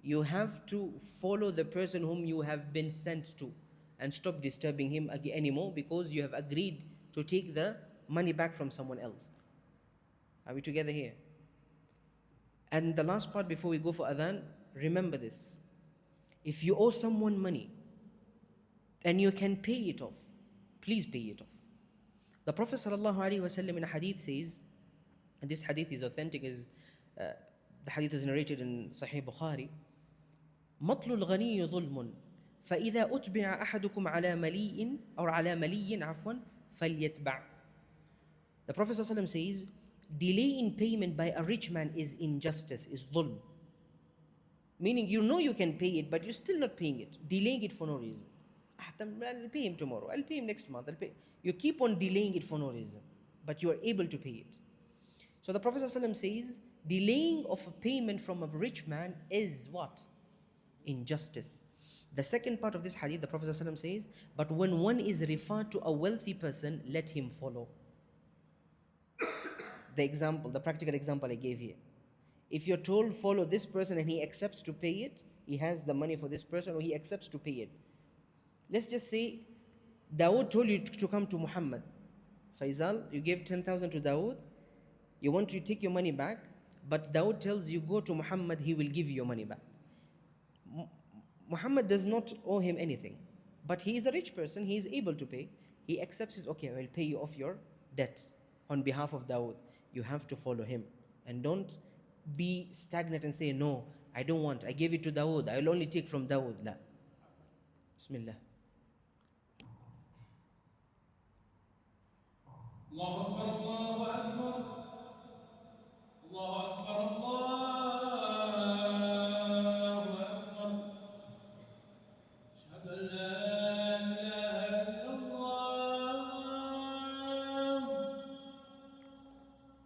A: You have to follow the person whom you have been sent to and stop disturbing him anymore, because you have agreed to take the money back from someone else. Are we together here? And the last part before we go for adhan, remember this. If you owe someone money and you can pay it off, please pay it off. The Prophet ﷺ in a hadith says, and this hadith is authentic, the hadith is narrated in Sahih Bukhari, مطل الغني ظلم فإذا أتبع أحدكم على مليء أو على ملي عفوا فليتبع. The Prophet ﷺ says, delay in payment by a rich man is injustice, is dhulm. Meaning you know you can pay it, but you're still not paying it, delaying it for no reason. I'll pay him tomorrow, I'll pay him next month, You keep on delaying it for no reason, but you are able to pay it. So the Prophet ﷺ says, delaying of a payment from a rich man is what? Injustice. The second part of this hadith, the Prophet ﷺ says, but when one is referred to a wealthy person, let him follow. The example, the practical example I gave here. If you're told follow this person and he accepts to pay it, he has the money for this person or he accepts to pay it. Let's just say Dawood told you to come to Muhammad. Faisal, you gave 10,000 to Dawood, you want to take your money back, but Dawood tells you go to Muhammad, he will give you your money back. Muhammad does not owe him anything, but he is a rich person, he is able to pay. He accepts it, okay, I will pay you off your debt on behalf of Dawood. You have to follow him and don't be stagnant and say, no, I don't want, I gave it to Dawood, I will only take from Dawood. La. Bismillah.
B: الله أكبر الله أكبر الله أكبر الله أكبر أشهد أن لا إله إلا الله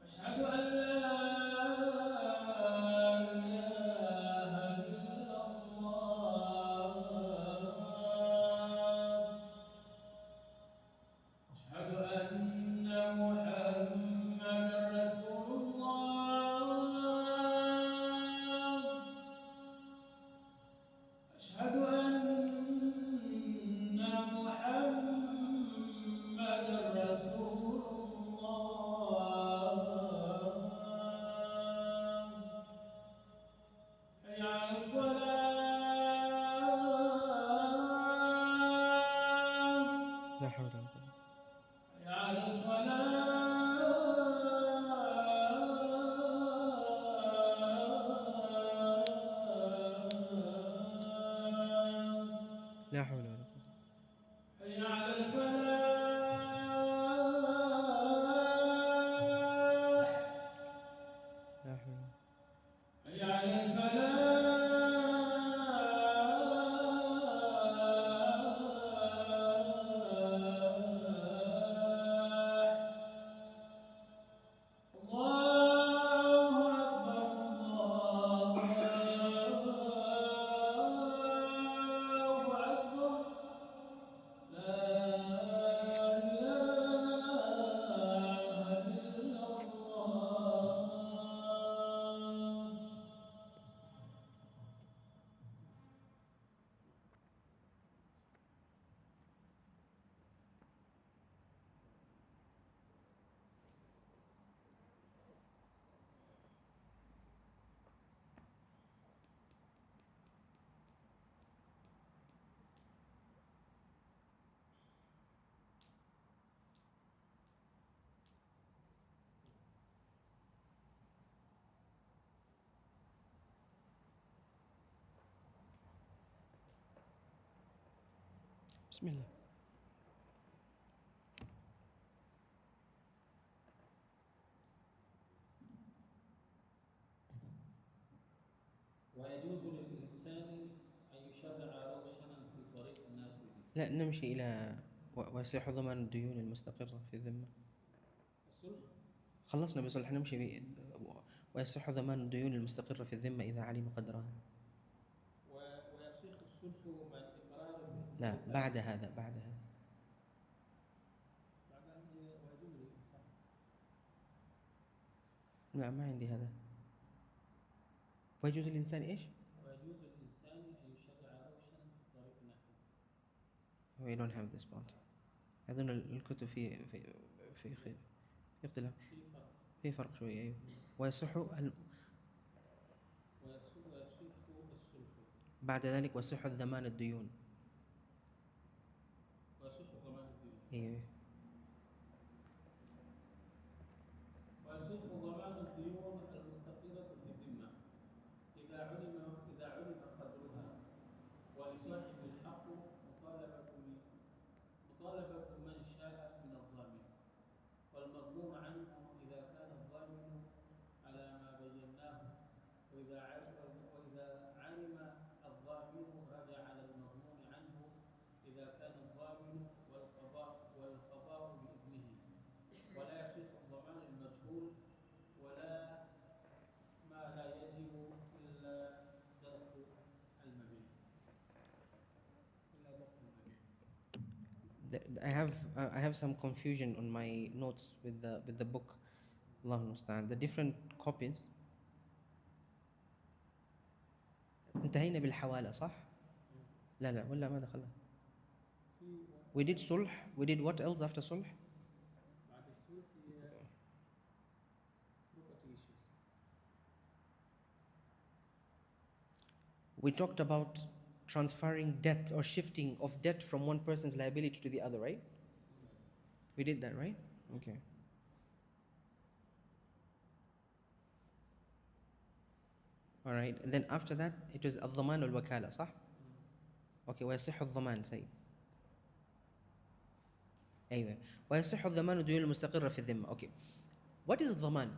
B: أشهد أن لا إله إلا الله أشهد أن محمدا رسول الله أشهد أن محمدا رسول الله حي على الصلاة
A: لا حول ولا قوة.
B: حي على الصلاة
A: لا حول ولا قوة.
B: حي على الفلاح
A: لا حول.
B: حي على الفلاح الله أكبر الله أكبر لا إله إلا الله
A: بسم الله.
B: ويجوز للإنسان أن يشرع روشنا في طريق النافذة
A: لا نمشي إلى ويصح ضمان الديون المستقرة في الذمة.
B: الصلح
A: خلصنا بصلح، نمشي ويصح ضمان الديون المستقرة في الذمة إذا علم قدرها.
B: ويصح الصلح
A: لا بعد هذا بعد هذا
B: بعد أن ويجوز للإنسان
A: لا ما عندي هذا. ويجوز الإنسان إيش؟
B: ويجوز للإنسان أن يشرع روشا في طريق نحوه.
A: We don't have this part. أظن الكتب في اختلاف،
B: في فرق.
A: في فرق شوية. أيوه. ويصح
B: الصلح.
A: بعد ذلك ويصح الضمان الديون.
B: ويصح ضمان الدين.
A: أيوه.
B: ويصح ضمان الديون المستقرة في الذمة إذا علم قدرها، ولصاحب الحق مطالبة من شاء من الضامن، والمظلوم عنه إذا كان الضامن على ما بيناه، وإذا علم الضامن رجع على المظلوم عنه إذا كان الضامن، والقضاء بإذنه. ولا يصح ضمان المجهول ولا ما لا يجب إلا درء المبيع.
A: I have some confusion on my notes with the book. Allah understand the different copies. انتهينا بالحوالة صح؟ لا لا ولا ما دخلها. We did sulh. We did what else after sulh?
B: بعد الصلح هي property issues.
A: We talked about transferring debt or shifting of debt from one person's liability to the other, right? We did that, right? Okay. All right. And then after that, it was al-dhaman al-wakala, صح? Okay. ويصح الضمان سيد. أيوة. ويصح الضمان الديون المستقرة في الذمة. Okay. What is dhaman?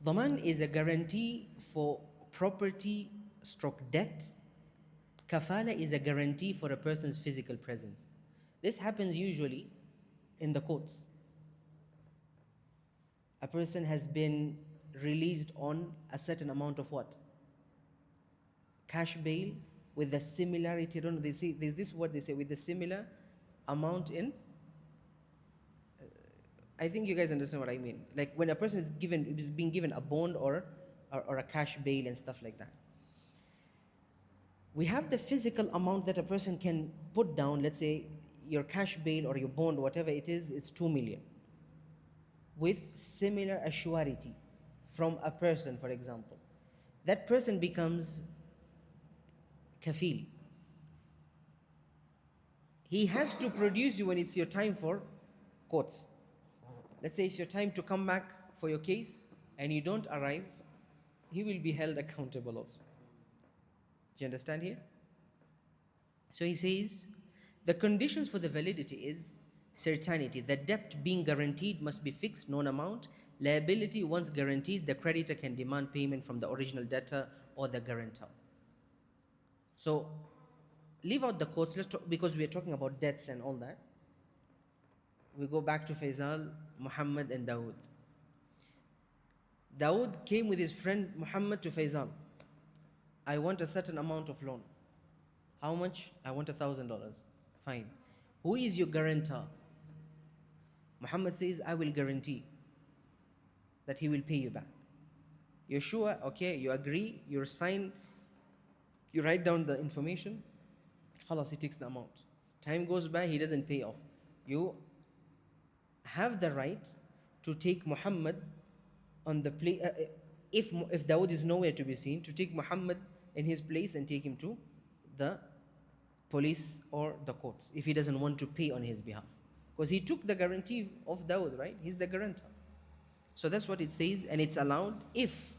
A: Dhaman is a guarantee for property stroke debt. Kafala is a guarantee for a person's physical presence. This happens usually in the courts. A person has been released on a certain amount of what? Cash bail with the similarity, I don't know, they say, there's this word they say, with the similar amount in, I think you guys understand what I mean. Like when a person is being given a bond or a cash bail and stuff like that. We have the physical amount that a person can put down. Let's say your cash bail or your bond, whatever it is, it's 2 million. With similar assurity from a person, for example. That person becomes kafil. He has to produce you when it's your time for courts. Let's say it's your time to come back for your case and you don't arrive, he will be held accountable also. Do you understand here? So he says, the conditions for the validity is certainty. The debt being guaranteed must be fixed, known amount. Liability, once guaranteed, the creditor can demand payment from the original debtor or the guarantor. So, leave out the quotes, let's talk, because we are talking about debts and all that. We go back to Faisal, Muhammad and Dawood. Dawood came with his friend Muhammad to Faisal. I want a certain amount of loan. How much? I want $1,000. Fine. Who is your guarantor? Muhammad says, I will guarantee that he will pay you back. You're sure? Okay, you agree, you sign, you write down the information. Khalas, he takes the amount. Time goes by, he doesn't pay off. You have the right to take Muhammad on the place, if Dawood is nowhere to be seen, to take Muhammad in his place and take him to the police or the courts if he doesn't want to pay on his behalf. Because he took the guarantee of Dawood, right? He's the guarantor. So that's what it says, and it's allowed if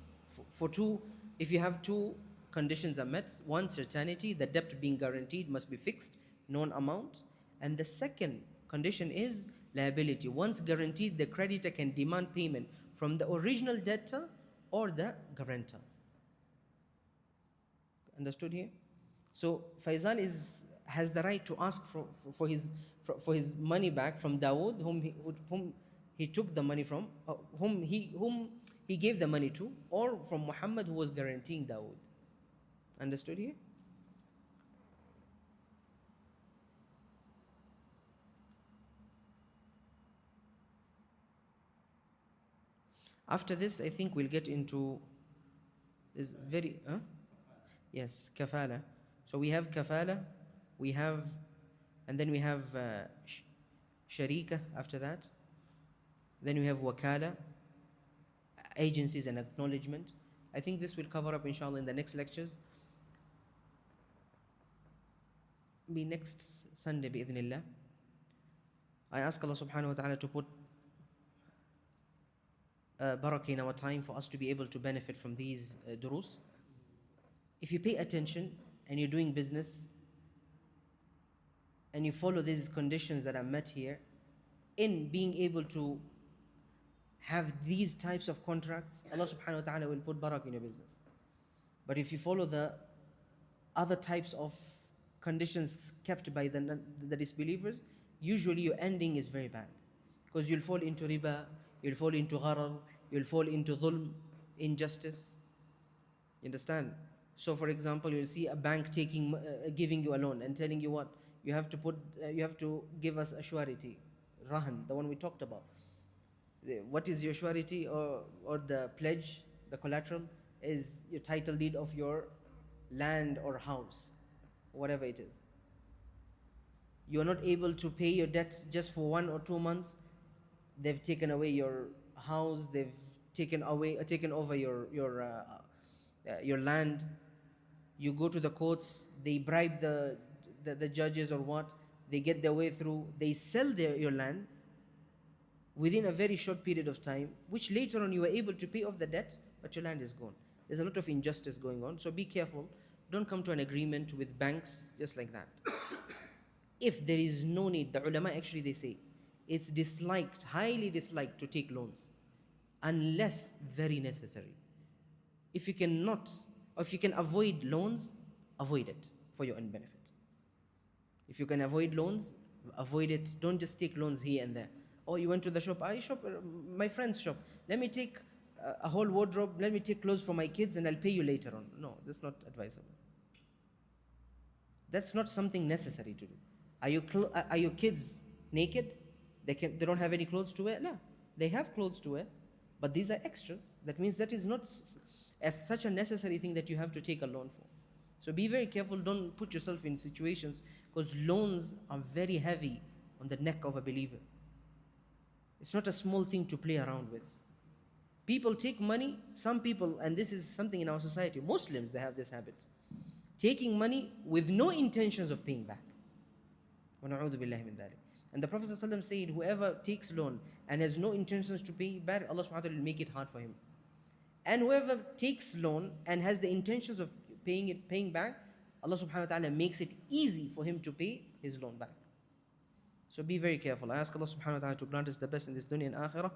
A: if you have two conditions are met. One, certainty, the debt being guaranteed must be fixed, known amount. And the second condition is liability. Once guaranteed, the creditor can demand payment from the original debtor or the guarantor. Understood here? So Faisal has the right to ask for his money back from Dawood, whom he took the money from, whom he gave the money to, or from Muhammad, who was guaranteeing Dawood. Understood here? After this, I think we'll get into this very, yes, kafala. So we have kafala, we have, and then we have sharika after that. Then we have wakala, agencies and acknowledgement. I think this will cover up inshallah in the next lectures. Be next Sunday bi'idhnillah. I ask Allah subhanahu wa ta'ala to put barakah in our time for us to be able to benefit from these durus. If you pay attention and you're doing business and you follow these conditions that are met here, in being able to have these types of contracts, Allah subhanahu wa ta'ala will put barakah in your business. But if you follow the other types of conditions kept by the disbelievers, usually your ending is very bad. Because you'll fall into riba, you'll fall into gharar, you'll fall into dhulm, injustice. You understand? So for example, you'll see a bank giving you a loan and telling you what? You have to give us a surety, rahan, the one we talked about. What is your surety or the pledge, the collateral, is your title deed of your land or house, whatever it is. You're not able to pay your debt just for 1 or 2 months. They've taken away your house. They've taken over your land. You go to the courts. They bribe the judges or what. They get their way through. They sell your land within a very short period of time, which later on you were able to pay off the debt, but your land is gone. There's a lot of injustice going on. So be careful. Don't come to an agreement with banks just like that. If there is no need, the ulama actually they say, it's disliked, highly disliked to take loans, unless very necessary. If you cannot, or if you can avoid loans, avoid it for your own benefit. If you can avoid loans, avoid it. Don't just take loans here and there. Oh, you went to the shop, I shop, my friend's shop. Let me take a whole wardrobe, let me take clothes for my kids and I'll pay you later on. No, that's not advisable. That's not something necessary to do. Are your kids naked? They don't have any clothes to wear? No, they have clothes to wear, but these are extras. That means that is not as such a necessary thing that you have to take a loan for. So be very careful. Don't put yourself in situations, because loans are very heavy on the neck of a believer. It's not a small thing to play around with. People take money, some people, and this is something in our society, Muslims, they have this habit, taking money with no intentions of paying back. And the Prophet ﷺ said, whoever takes loan and has no intentions to pay back, Allah subhanahu wa ta'ala will make it hard for him. And whoever takes loan and has the intentions of paying back, Allah subhanahu wa ta'ala makes it easy for him to pay his loan back. So be very careful. I ask Allah subhanahu wa ta'ala to grant us the best in this dunya and akhirah.